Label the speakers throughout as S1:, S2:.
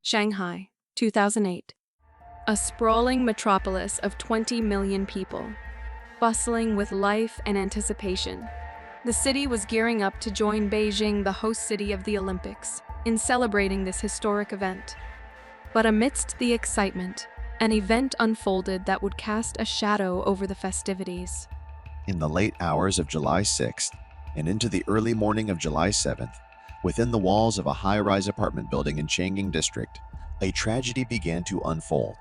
S1: Shanghai, 2008. A sprawling metropolis of 20 million people, bustling with life and anticipation. The city was gearing up to join Beijing, the host city of the Olympics, in celebrating this historic event. But amidst the excitement, an event unfolded that would cast a shadow over the festivities.
S2: In the late hours of July 6th and into the early morning of July 7th, within the walls of a high-rise apartment building in Changning District, a tragedy began to unfold.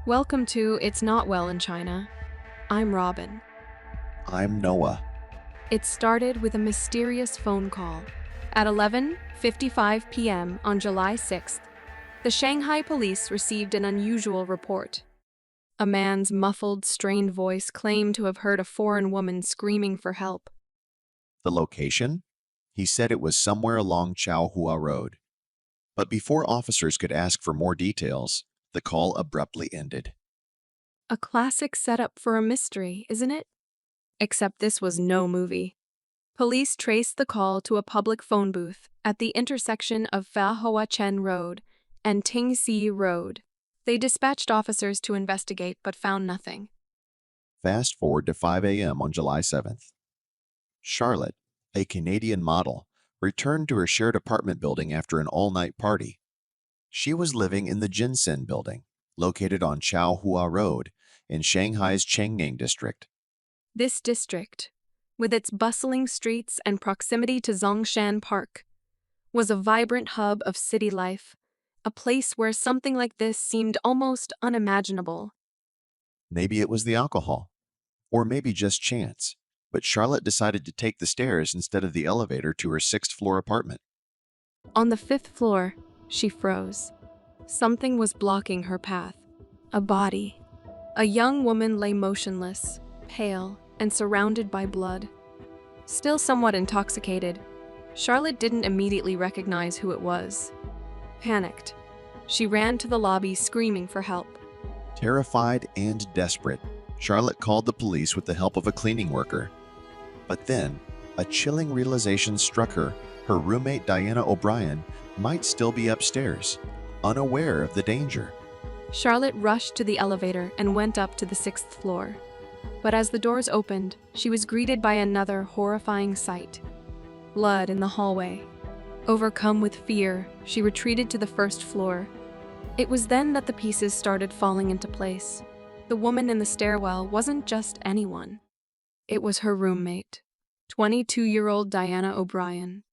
S1: Welcome to It's Not Well in China. I'm Robin.
S2: I'm Noah.
S1: It started with a mysterious phone call. At 11:55 p.m. on July 6th, the Shanghai police received an unusual report. A man's muffled, strained voice claimed to have heard a foreign woman screaming for help.
S2: The location? He said it was somewhere along Chaohua Road. But before officers could ask for more details, the call abruptly ended.
S1: A classic setup for a mystery, isn't it? Except this was no movie. Police traced the call to a public phone booth at the intersection of Fa Chen Road and Tingxi Road. They dispatched officers to investigate but found nothing.
S2: Fast forward to 5 a.m. on July 7th. Charlotte, a Canadian model, returned to her shared apartment building after an all-night party. She was living in the Jinsen building, located on Chaohua Road in Shanghai's Changning District.
S1: This district, with its bustling streets and proximity to Zongshan Park, was a vibrant hub of city life, a place where something like this seemed almost unimaginable.
S2: Maybe it was the alcohol, or maybe just chance, but Charlotte decided to take the stairs instead of the elevator to her sixth-floor apartment.
S1: On the fifth floor, she froze. Something was blocking her path. A body. A young woman lay motionless, pale, and surrounded by blood. Still somewhat intoxicated, Charlotte didn't immediately recognize who it was. Panicked, she ran to the lobby screaming for help.
S2: Terrified and desperate, Charlotte called the police with the help of a cleaning worker. But then, a chilling realization struck her. Her roommate Diana O'Brien might still be upstairs, unaware of the danger.
S1: Charlotte rushed to the elevator and went up to the sixth floor. But as the doors opened, she was greeted by another horrifying sight. Blood in the hallway. Overcome with fear, she retreated to the first floor. It was then that the pieces started falling into place. The woman in the stairwell wasn't just anyone. It was her roommate, 22-year-old Diana O'Brien.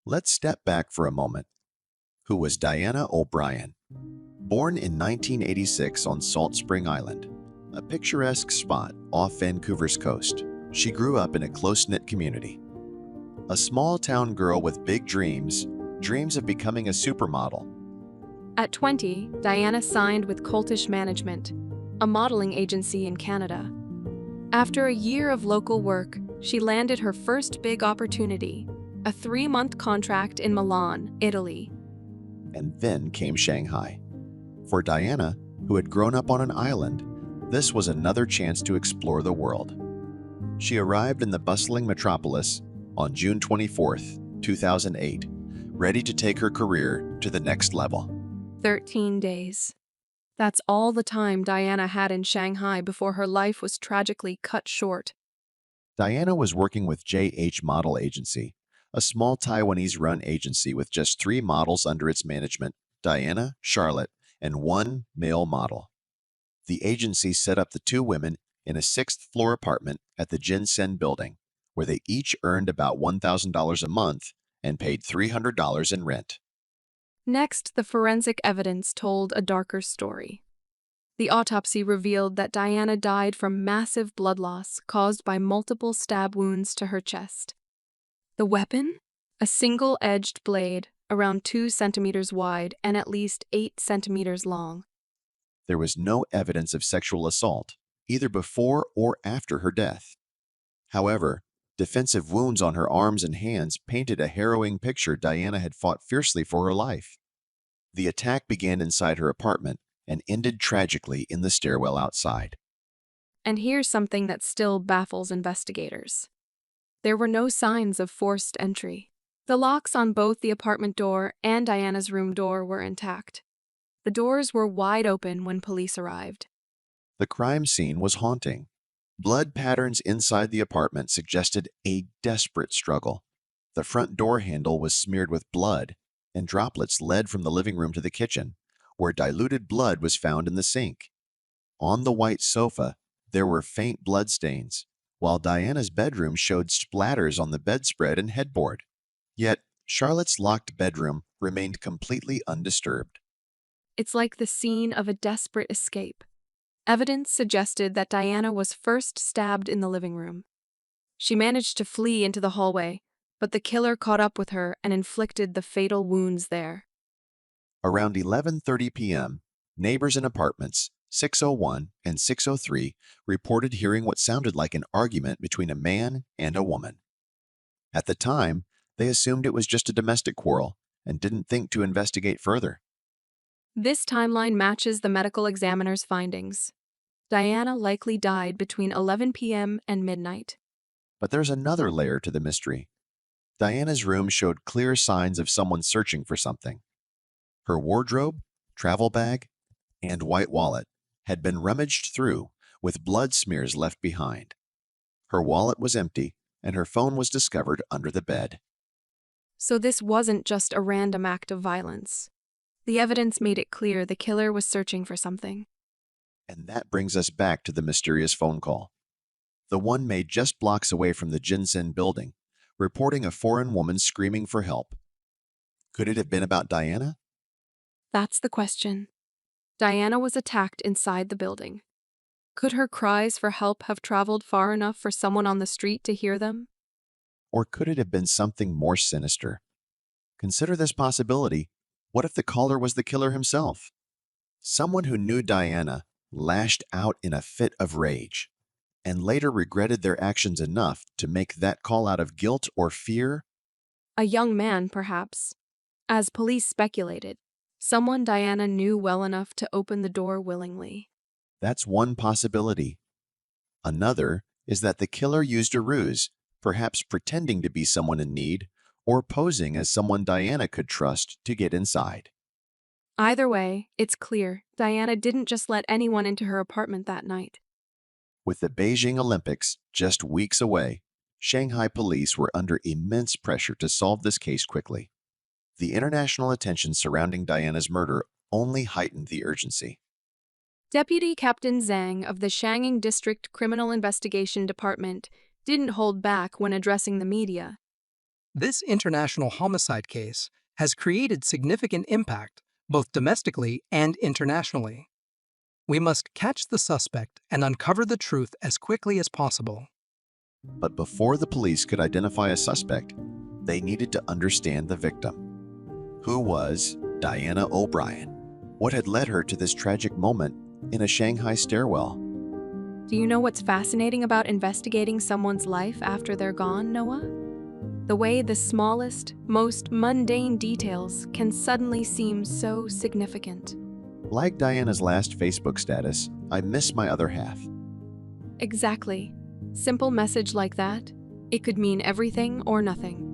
S2: Let's step back for a moment. Who was Diana O'Brien? Born in 1986 on Salt Spring Island, a picturesque spot off Vancouver's coast, she grew up in a close-knit community. A small-town girl with big dreams of becoming a supermodel.
S1: At 20, Diana signed with Coltish Management, a modeling agency in Canada. After a year of local work, she landed her first big opportunity, a 3-month contract in Milan, Italy.
S2: And then came Shanghai. For Diana, who had grown up on an island, this was another chance to explore the world. She arrived in the bustling metropolis on June 24, 2008, ready to take her career to the next level.
S1: 13 days. That's all the time Diana had in Shanghai before her life was tragically cut short.
S2: Diana was working with JH Model Agency, a small Taiwanese-run agency with just 3 models under its management, Diana, Charlotte, and 1 male model. The agency set up the 2 women in a 6th-floor apartment at the Jinsen building, where they each earned about $1,000 a month and paid $300 in rent.
S1: Next, the forensic evidence told a darker story. The autopsy revealed that Diana died from massive blood loss caused by multiple stab wounds to her chest. The weapon? A single-edged blade, around 2 centimeters wide and at least 8 centimeters long.
S2: There was no evidence of sexual assault, either before or after her death. However, defensive wounds on her arms and hands painted a harrowing picture. Diana had fought fiercely for her life. The attack began inside her apartment and ended tragically in the stairwell outside.
S1: And here's something that still baffles investigators. There were no signs of forced entry. The locks on both the apartment door and Diana's room door were intact. The doors were wide open when police arrived.
S2: The crime scene was haunting. Blood patterns inside the apartment suggested a desperate struggle. The front door handle was smeared with blood, and droplets led from the living room to the kitchen, where diluted blood was found in the sink. On the white sofa, there were faint bloodstains, while Diana's bedroom showed splatters on the bedspread and headboard. Yet, Charlotte's locked bedroom remained completely undisturbed.
S1: It's like the scene of a desperate escape. Evidence suggested that Diana was first stabbed in the living room. She managed to flee into the hallway, but the killer caught up with her and inflicted the fatal wounds there.
S2: Around 11:30 p.m., neighbors in apartments 601 and 603 reported hearing what sounded like an argument between a man and a woman. At the time, they assumed it was just a domestic quarrel and didn't think to investigate further.
S1: This timeline matches the medical examiner's findings. Diana likely died between 11 p.m. and midnight.
S2: But there's another layer to the mystery. Diana's room showed clear signs of someone searching for something. Her wardrobe, travel bag, and white wallet had been rummaged through, with blood smears left behind. Her wallet was empty, and her phone was discovered under the bed.
S1: So this wasn't just a random act of violence. The evidence made it clear the killer was searching for something.
S2: And that brings us back to the mysterious phone call. The one made just blocks away from the Jinsen building, reporting a foreign woman screaming for help. Could it have been about Diana?
S1: That's the question. Diana was attacked inside the building. Could her cries for help have traveled far enough for someone on the street to hear them?
S2: Or could it have been something more sinister? Consider this possibility. What if the caller was the killer himself? Someone who knew Diana lashed out in a fit of rage and later regretted their actions enough to make that call out of guilt or fear?
S1: A young man, perhaps. As police speculated, someone Diana knew well enough to open the door willingly.
S2: That's one possibility. Another is that the killer used a ruse, perhaps pretending to be someone in need or posing as someone Diana could trust to get inside.
S1: Either way, it's clear Diana didn't just let anyone into her apartment that night.
S2: With the Beijing Olympics just weeks away, Shanghai police were under immense pressure to solve this case quickly. The international attention surrounding Diana's murder only heightened the urgency.
S1: Deputy Captain Zhang of the Shanghai District Criminal Investigation Department didn't hold back when addressing the media.
S3: This international homicide case has created significant impact both domestically and internationally. We must catch the suspect and uncover the truth as quickly as possible.
S2: But before the police could identify a suspect, they needed to understand the victim. Who was Diana O'Brien? What had led her to this tragic moment in a Shanghai stairwell?
S1: Do you know what's fascinating about investigating someone's life after they're gone, Noah? The way the smallest, most mundane details can suddenly seem so significant.
S2: Like Diana's last Facebook status, I miss my other half.
S1: Exactly. Simple message like that, it could mean everything or nothing.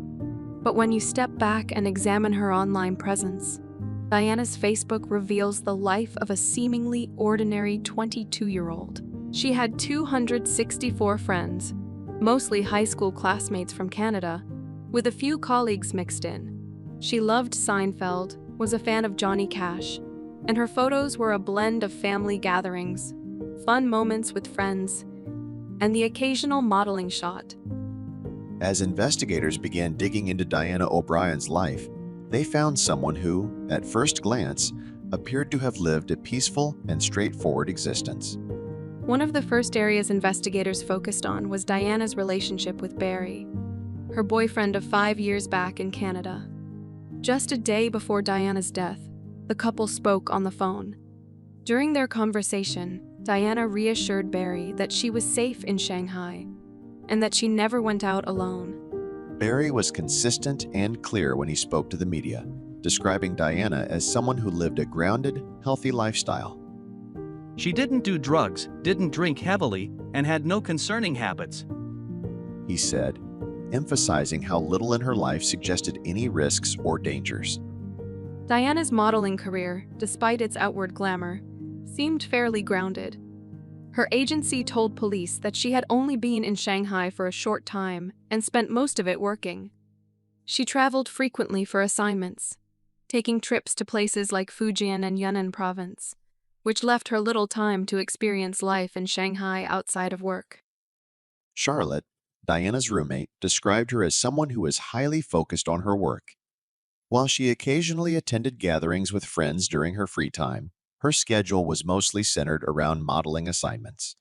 S1: But when you step back and examine her online presence, Diana's Facebook reveals the life of a seemingly ordinary 22-year-old. She had 264 friends, mostly high school classmates from Canada, with a few colleagues mixed in. She loved Seinfeld, was a fan of Johnny Cash, and her photos were a blend of family gatherings, fun moments with friends, and the occasional modeling shot.
S2: As investigators began digging into Diana O'Brien's life, they found someone who, at first glance, appeared to have lived a peaceful and straightforward existence.
S1: One of the first areas investigators focused on was Diana's relationship with Barry, her boyfriend of 5 years back in Canada. Just a day before Diana's death, the couple spoke on the phone. During their conversation, Diana reassured Barry that she was safe in Shanghai and that she never went out alone.
S2: Barry was consistent and clear when he spoke to the media, describing Diana as someone who lived a grounded, healthy lifestyle.
S4: She didn't do drugs, didn't drink heavily, and had no concerning habits.
S2: He said, emphasizing how little in her life suggested any risks or dangers.
S1: Diana's modeling career, despite its outward glamour, seemed fairly grounded. Her agency told police that she had only been in Shanghai for a short time and spent most of it working. She traveled frequently for assignments, taking trips to places like Fujian and Yunnan province, which left her little time to experience life in Shanghai outside of work.
S2: Charlotte, Diana's roommate, described her as someone who was highly focused on her work. While she occasionally attended gatherings with friends during her free time, her schedule was mostly centered around modeling assignments.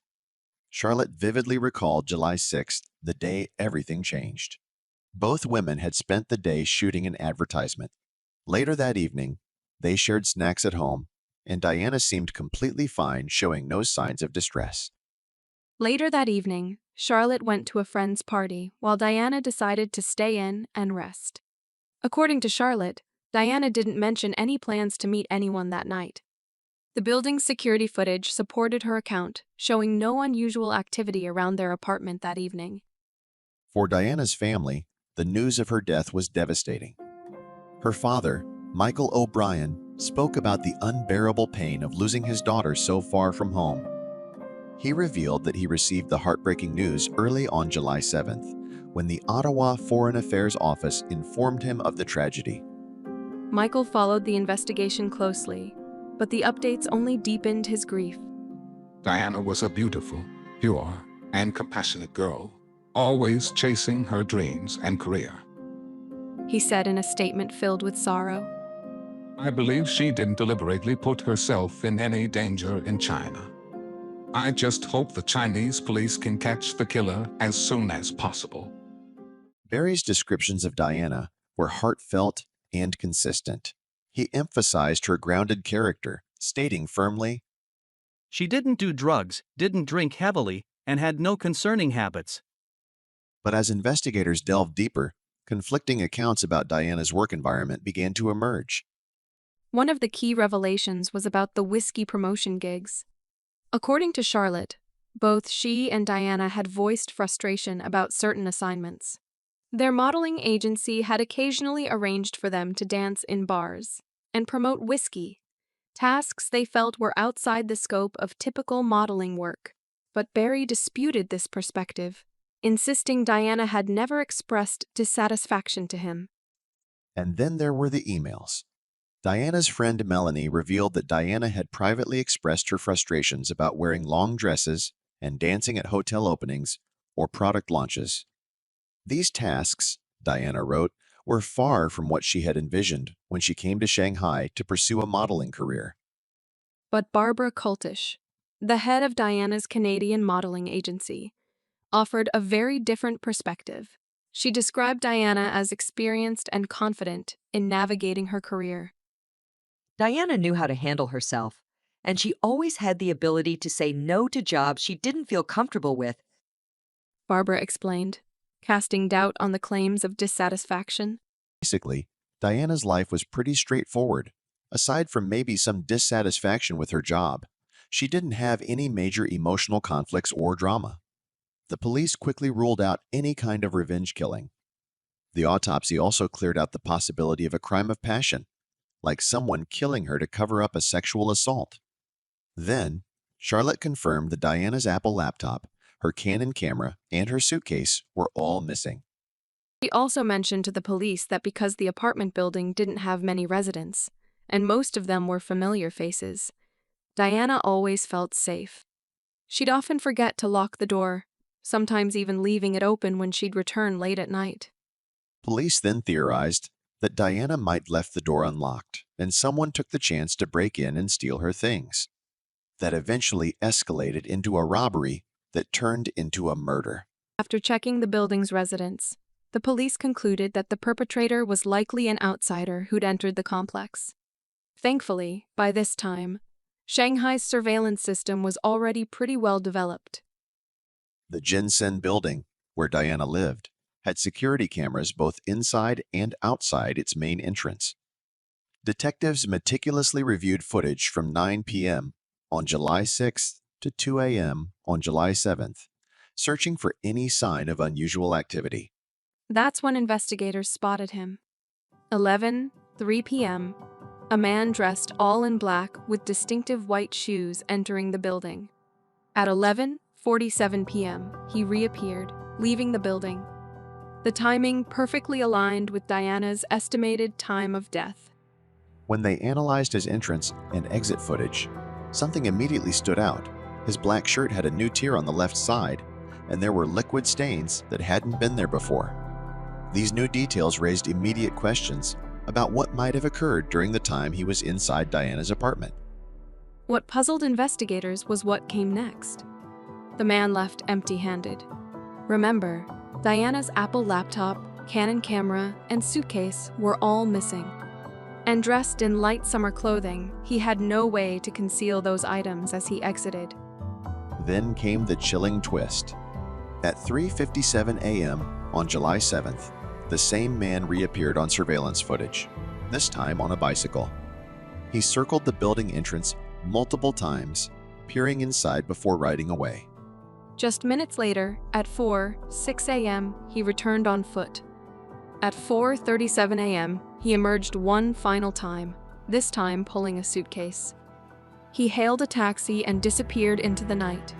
S2: Charlotte vividly recalled July 6th, the day everything changed. Both women had spent the day shooting an advertisement. Later that evening, they shared snacks at home, and Diana seemed completely fine, showing no signs of distress.
S1: Later that evening, Charlotte went to a friend's party while Diana decided to stay in and rest. According to Charlotte, Diana didn't mention any plans to meet anyone that night. The building's security footage supported her account, showing no unusual activity around their apartment that evening.
S2: For Diana's family, the news of her death was devastating. Her father, Michael O'Brien, spoke about the unbearable pain of losing his daughter so far from home. He revealed that he received the heartbreaking news early on July 7th, when the Ottawa Foreign Affairs Office informed him of the tragedy.
S1: Michael followed the investigation closely, but the updates only deepened his grief.
S5: Diana was a beautiful, pure, and compassionate girl, always chasing her dreams and career.
S1: He said in a statement filled with sorrow.
S5: I believe she didn't deliberately put herself in any danger in China. I just hope the Chinese police can catch the killer as soon as possible.
S2: Barry's descriptions of Diana were heartfelt and consistent. He emphasized her grounded character, stating firmly,
S4: She didn't do drugs, didn't drink heavily, and had no concerning habits.
S2: but as investigators delved deeper, conflicting accounts about Diana's work environment began to emerge.
S1: One of the key revelations was about the whiskey promotion gigs. According to Charlotte, both she and Diana had voiced frustration about certain assignments. Their modeling agency had occasionally arranged for them to dance in bars and promote whiskey, tasks they felt were outside the scope of typical modeling work. But Barry disputed this perspective, insisting Diana had never expressed dissatisfaction to him.
S2: And then there were the emails. Diana's friend Melanie revealed that Diana had privately expressed her frustrations about wearing long dresses and dancing at hotel openings or product launches. These tasks, Diana wrote, were far from what she had envisioned when she came to Shanghai to pursue a modeling career.
S1: But Barbara Kultish, the head of Diana's Canadian modeling agency, offered a very different perspective. She described Diana as experienced and confident in navigating her career.
S6: Diana knew how to handle herself, and she always had the ability to say no to jobs she didn't feel comfortable with.
S1: Barbara explained, casting doubt on the claims of dissatisfaction.
S2: Basically, Diana's life was pretty straightforward. Aside from maybe some dissatisfaction with her job, she didn't have any major emotional conflicts or drama. The police quickly ruled out any kind of revenge killing. The autopsy also cleared out the possibility of a crime of passion, like someone killing her to cover up a sexual assault. Then, Charlotte confirmed that Diana's Apple laptop, her Canon camera, and her suitcase were all missing.
S1: She also mentioned to the police that because the apartment building didn't have many residents, and most of them were familiar faces, Diana always felt safe. She'd often forget to lock the door, sometimes even leaving it open when she'd return late at night.
S2: Police then theorized that Diana might left the door unlocked and someone took the chance to break in and steal her things. That eventually escalated into a robbery that turned into a murder.
S1: After checking the building's residents, the police concluded that the perpetrator was likely an outsider who'd entered the complex. Thankfully, by this time, Shanghai's surveillance system was already pretty well developed.
S2: The Jinsen building, where Diana lived, had security cameras both inside and outside its main entrance. Detectives meticulously reviewed footage from 9 p.m. on July 6th to 2 a.m. on July 7th, searching for any sign of unusual activity.
S1: That's when investigators spotted him. 11:03 p.m., a man dressed all in black with distinctive white shoes entering the building. At 11:47 p.m., he reappeared, leaving the building. The timing perfectly aligned with Diana's estimated time of death.
S2: When they analyzed his entrance and exit footage, something immediately stood out. His black shirt had a new tear on the left side, and there were liquid stains that hadn't been there before. These new details raised immediate questions about what might have occurred during the time he was inside Diana's apartment.
S1: What puzzled investigators was what came next. The man left empty-handed. Remember, Diana's Apple laptop, Canon camera, and suitcase were all missing. And dressed in light summer clothing, he had no way to conceal those items as he exited.
S2: Then came the chilling twist. At 3:57 a.m. on July 7th, the same man reappeared on surveillance footage, this time on a bicycle. He circled the building entrance multiple times, peering inside before riding away.
S1: Just minutes later, at 4:06 a.m., he returned on foot. At 4:37 a.m., he emerged one final time, this time pulling a suitcase. He hailed a taxi and disappeared into the night.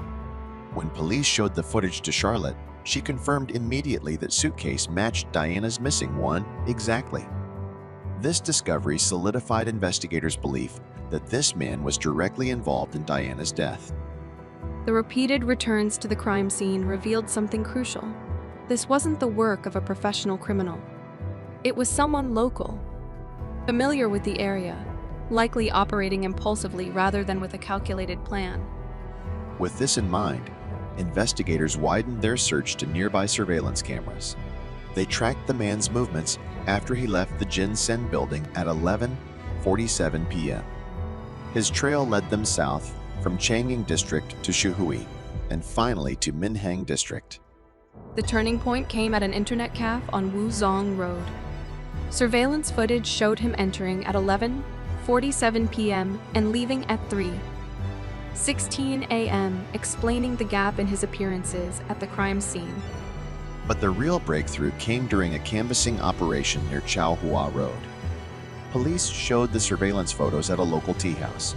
S2: When police showed the footage to Charlotte, she confirmed immediately that suitcase matched Diana's missing one exactly. This discovery solidified investigators' belief that this man was directly involved in Diana's death.
S1: The repeated returns to the crime scene revealed something crucial. This wasn't the work of a professional criminal. It was someone local, familiar with the area, likely operating impulsively rather than with a calculated plan.
S2: With this in mind, investigators widened their search to nearby surveillance cameras. They tracked the man's movements after he left the Jinsen building at 11:47 p.m. His trail led them south from Changying District to Shuhui, and finally to Minhang District.
S1: The turning point came at an internet cafe on Wuzong Road. Surveillance footage showed him entering at 11:47 p.m. and leaving at 3:16 a.m., explaining the gap in his appearances at the crime scene.
S2: But the real breakthrough came during a canvassing operation near Chaohua Road. Police showed the surveillance photos at a local tea house.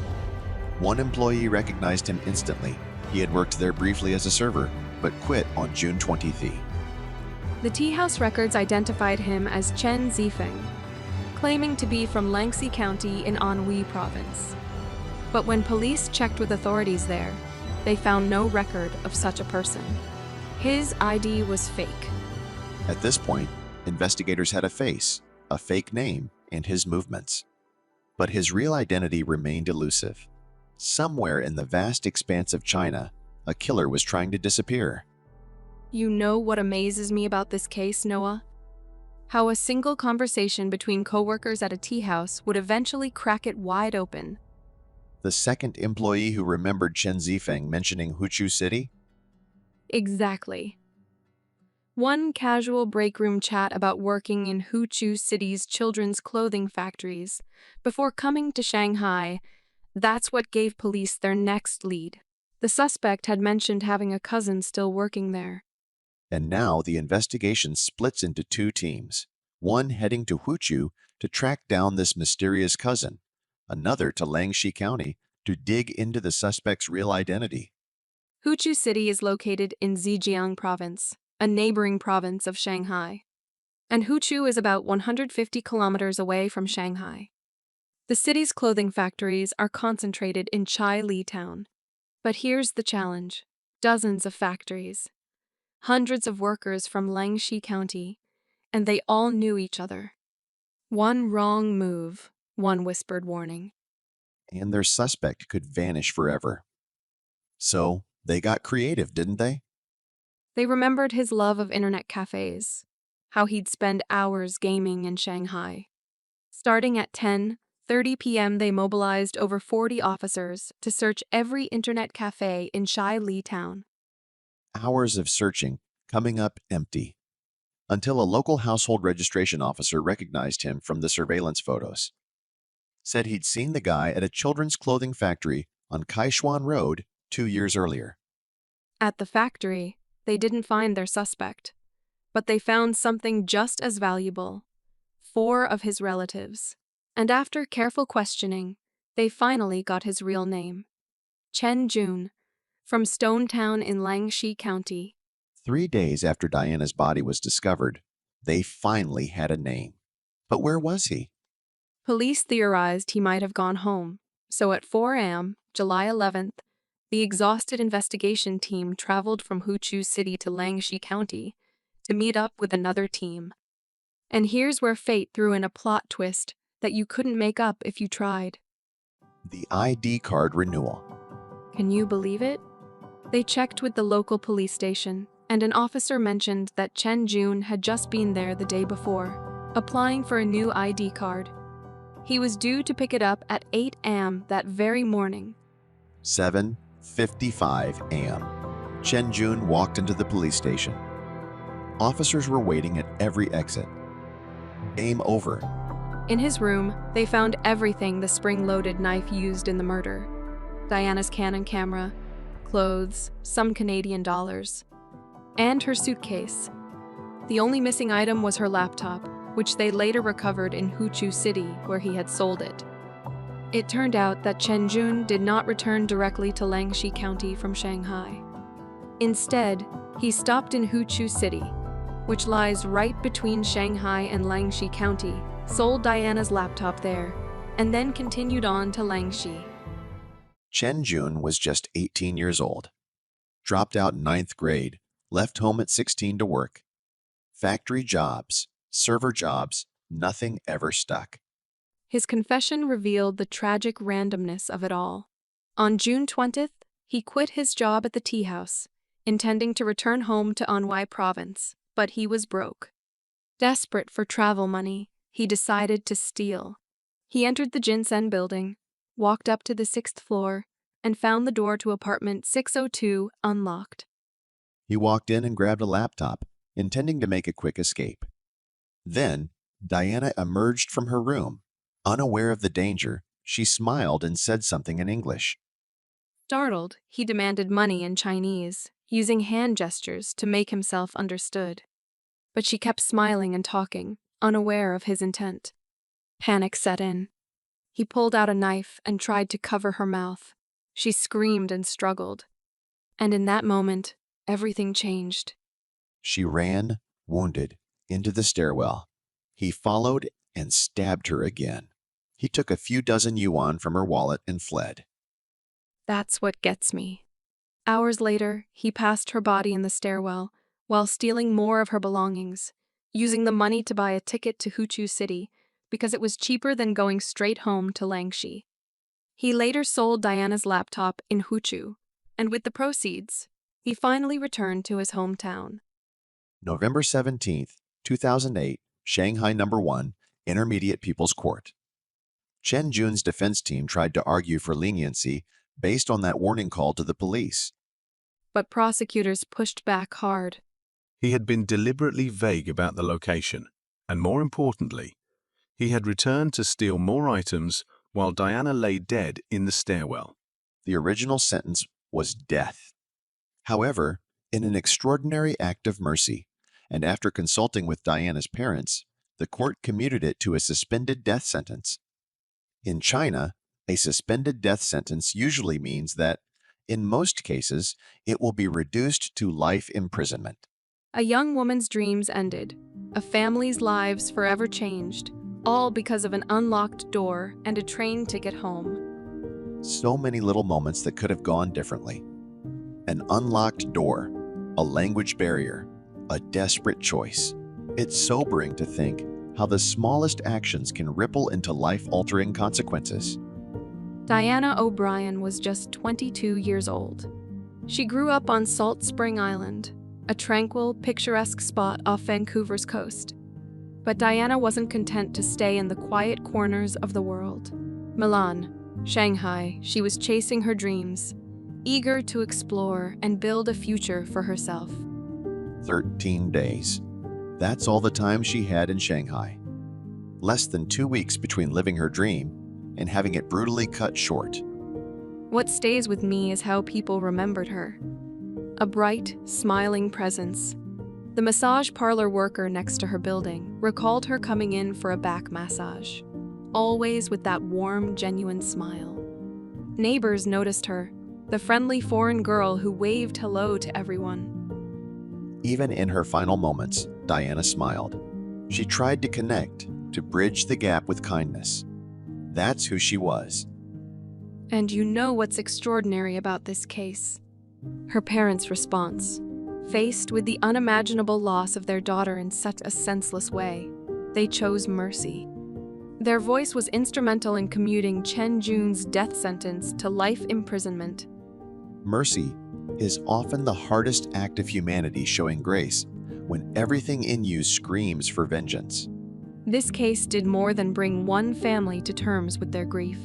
S2: One employee recognized him instantly. He had worked there briefly as a server, but quit on June 23.
S1: The tea house records identified him as Chen Zifeng, claiming to be from Langxi County in Anhui Province. But when police checked with authorities there, they found no record of such a person. His ID was fake.
S2: At this point, investigators had a face, a fake name, and his movements. But his real identity remained elusive. Somewhere in the vast expanse of China, a killer was trying to disappear.
S1: You know what amazes me about this case, Noah? How a single conversation between coworkers at a tea house would eventually crack it wide open.
S2: The second employee who remembered Chen Zifeng mentioning Huchu City?
S1: Exactly. One casual break room chat about working in Huchu City's children's clothing factories before coming to Shanghai, that's what gave police their next lead. The suspect had mentioned having a cousin still working there.
S2: And now the investigation splits into two teams, one heading to Huchu to track down this mysterious cousin, another to Langxi County to dig into the suspect's real identity.
S1: Huchu City is located in Zhejiang Province, a neighboring province of Shanghai. And Huchu is about 150 kilometers away from Shanghai. The city's clothing factories are concentrated in Chai Li Town. But here's the challenge. Dozens of factories. Hundreds of workers from Langxi County, and they all knew each other. One wrong move, one whispered warning.
S2: And their suspect could vanish forever. So, they got creative, didn't they?
S1: They remembered his love of internet cafes, how he'd spend hours gaming in Shanghai. Starting at 10:30 p.m., they mobilized over 40 officers to search every internet cafe in Chai Li Town.
S2: Hours of searching, coming up empty, until a local household registration officer recognized him from the surveillance photos. Said he'd seen the guy at a children's clothing factory on Kaishuan Road 2 years earlier.
S1: At the factory, they didn't find their suspect. But they found something just as valuable: 4 of his relatives. And after careful questioning, they finally got his real name: Chen Jun, from Stonetown in Langshi County.
S2: 3 days after Diana's body was discovered, they finally had a name. But where was he?
S1: Police theorized he might have gone home, so at 4 a.m., July 11th, the exhausted investigation team traveled from Huchu City to Langshi County to meet up with another team. And here's where fate threw in a plot twist that you couldn't make up if you tried.
S2: The ID card renewal.
S1: Can you believe it? They checked with the local police station, and an officer mentioned that Chen Jun had just been there the day before, applying for a new ID card. He was due to pick it up at 8 a.m. that very morning.
S2: 7:55 a.m. Chen Jun walked into the police station. Officers were waiting at every exit. Game over.
S1: In his room, they found everything: the spring-loaded knife used in the murder, Diana's Canon camera, clothes, some Canadian dollars, and her suitcase. The only missing item was her laptop, which they later recovered in Huchu City, where he had sold it. It turned out that Chen Jun did not return directly to Langshi County from Shanghai. Instead, he stopped in Huchu City, which lies right between Shanghai and Langshi County, sold Diana's laptop there, and then continued on to Langshi.
S2: Chen Jun was just 18 years old. Dropped out in 9th grade, left home at 16 to work. Factory jobs, server jobs, nothing ever stuck.
S1: His confession revealed the tragic randomness of it all. On June 20th, he quit his job at the tea house, intending to return home to Anhui Province, but he was broke. Desperate for travel money, he decided to steal. He entered the Jinsen building, walked up to the 6th floor, and found the door to apartment 602 unlocked.
S2: He walked in and grabbed a laptop, intending to make a quick escape. Then, Diana emerged from her room. Unaware of the danger, she smiled and said something in English.
S1: Startled, he demanded money in Chinese, using hand gestures to make himself understood. But she kept smiling and talking, unaware of his intent. Panic set in. He pulled out a knife and tried to cover her mouth. She screamed and struggled. And in that moment, everything changed.
S2: She ran, wounded, into the stairwell. He followed and stabbed her again. He took a few dozen yuan from her wallet and fled.
S1: That's what gets me. Hours later, he passed her body in the stairwell, while stealing more of her belongings, using the money to buy a ticket to Huchu City because it was cheaper than going straight home to Langshi. He later sold Diana's laptop in Huchu, and with the proceeds, he finally returned to his hometown.
S2: November 17th, 2008, Shanghai No. 1, Intermediate People's Court. Chen Jun's defense team tried to argue for leniency based on that warning call to the police.
S1: But prosecutors pushed back hard.
S7: He had been deliberately vague about the location, and more importantly, he had returned to steal more items while Diana lay dead in the stairwell.
S2: The original sentence was death. However, in an extraordinary act of mercy, and after consulting with Diana's parents, the court commuted it to a suspended death sentence. In China, a suspended death sentence usually means that, in most cases, it will be reduced to life imprisonment.
S1: A young woman's dreams ended, a family's lives forever changed, all because of an unlocked door and a train ticket home.
S2: So many little moments that could have gone differently. An unlocked door, a language barrier, a desperate choice. It's sobering to think how the smallest actions can ripple into life-altering consequences.
S1: Diana O'Brien was just 22 years old. She grew up on Salt Spring Island, a tranquil, picturesque spot off Vancouver's coast. But Diana wasn't content to stay in the quiet corners of the world. Milan, Shanghai, she was chasing her dreams, eager to explore and build a future for herself.
S2: 13 days. That's all the time she had in Shanghai. Less than 2 weeks between living her dream and having it brutally cut short.
S1: What stays with me is how people remembered her. A bright, smiling presence, The massage parlor worker next to her building recalled her coming in for a back massage, always with that warm, genuine smile. Neighbors noticed her, the friendly foreign girl who waved hello to everyone.
S2: Even in her final moments, Diana smiled. She tried to connect, to bridge the gap with kindness. That's who she was.
S1: And you know what's extraordinary about this case? Her parents' response. Faced with the unimaginable loss of their daughter in such a senseless way, they chose mercy. Their voice was instrumental in commuting Chen Jun's death sentence to life imprisonment.
S2: Mercy is often the hardest act of humanity showing grace when everything in you screams for vengeance.
S1: This case did more than bring one family to terms with their grief.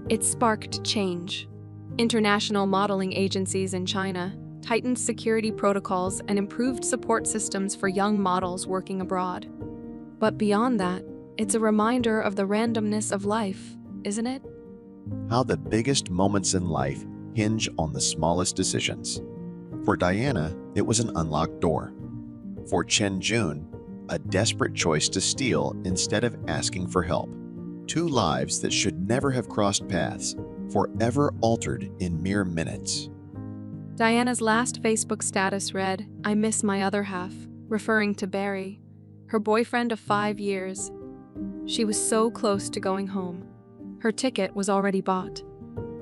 S1: It sparked change. International modeling agencies in China tightened security protocols and improved support systems for young models working abroad. But beyond that, it's a reminder of the randomness of life, isn't it?
S2: How the biggest moments in life hinge on the smallest decisions. For Diana, it was an unlocked door. For Chen Jun, a desperate choice to steal instead of asking for help. Two lives that should never have crossed paths, forever altered in mere minutes.
S1: Diana's last Facebook status read, "I miss my other half," referring to Barry, her boyfriend of 5 years. She was so close to going home. Her ticket was already bought.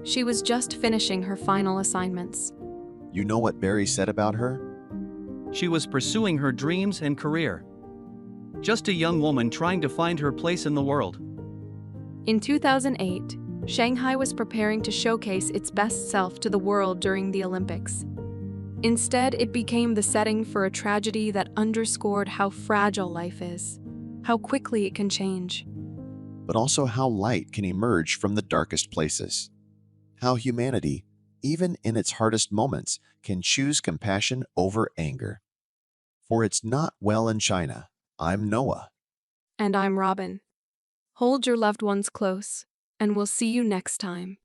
S1: She was just finishing her final assignments.
S2: You know what Barry said about her?
S4: She was pursuing her dreams and career. Just a young woman trying to find her place in the world.
S1: In 2008, Shanghai was preparing to showcase its best self to the world during the Olympics. Instead, it became the setting for a tragedy that underscored how fragile life is, how quickly it can change.
S2: But also how light can emerge from the darkest places. How humanity, even in its hardest moments, can choose compassion over anger. For it's not well in China. I'm Noah.
S1: And I'm Robin. Hold your loved ones close, and we'll see you next time.